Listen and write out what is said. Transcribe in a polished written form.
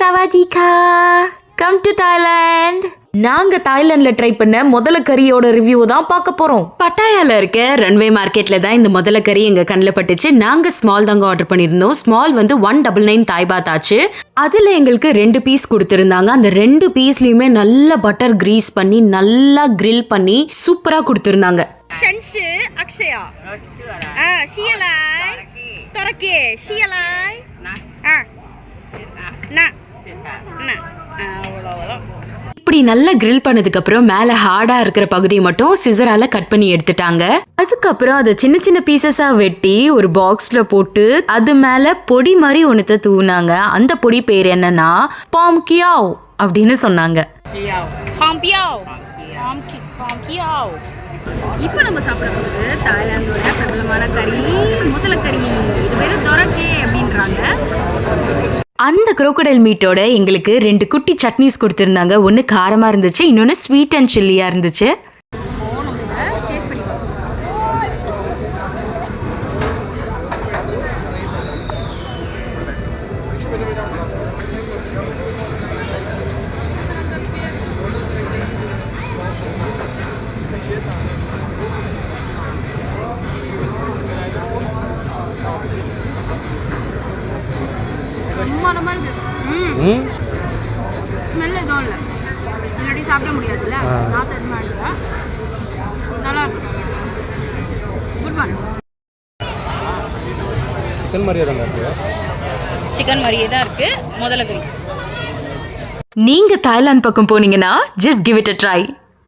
Sawadika. Come to Thailand. நாங்க தாய்லாந்துல try பண்ண முதல கறியோட ரிவ்யூ தான் பார்க்க போறோம். பட்டாயால இருக்க ரன்வே மார்க்கெட்ல தான் இந்த முதல கறி எங்க கண்ணில் பட்டுச்சு. நாங்க ஸ்மால் தாங்க ஆர்டர் பண்ணியிருந்தோம். ஸ்மால் வந்து 199 தாய் பாத் ஆச்சு. அதுல எங்களுக்கு 2 பீஸ் கொடுத்திருந்தாங்க. அந்த 2 பீஸ்லயுமே நல்ல பட்டர் கிரீஸ் பண்ணி நல்லா கிரில் பண்ணி சூப்பரா கொடுத்திருந்தாங்க. அக்ஷயா ஷியலாய் தொரக்கே ஷியலாய் இப்படி நல்லா கிரில் பண்ணதுக்கு அப்புறம் மேல ஹார்டா இருக்கிற பகுதியை மட்டும் சிசரால கட் பண்ணி எடுத்துட்டாங்க. அதுக்கப்புறம் அதை சின்ன சின்ன பீசஸா வெட்டி ஒரு பாக்ஸ்ல போட்டு அது மேல பொடி மாதிரி ஒன்னத்தை தூவினாங்க. அந்த பொடி பேர் என்னன்னா பாம் கியாவ் அப்படின்னு சொன்னாங்க. இப்போ நம்ம சாப்பிட போகிறது தாய்லாந்தோட பிரபலமான கறி முதல கறி. இது பேர் தொரக்கே அப்படின்றாங்க. அந்த crocodile மீட்டோட எங்களுக்கு 2 குட்டி சட்னிஸ் கொடுத்துருந்தாங்க. ஒன்று காரமாக இருந்துச்சு, இன்னொன்று ஸ்வீட் அண்ட் சில்லியாக இருந்துச்சு. ஸ்மெல் எதுவும் இல்லை, முன்னாடி சாப்பிட முடியாதுல்ல, நாற்று எதுவுமே இல்லை, நல்லா இருக்கு. Good one. சிக்கன் மாதிரியே தான் இருக்கு முதல கறி. நீங்க தாய்லாந்து பக்கம் போனீங்கன்னா just give it a try.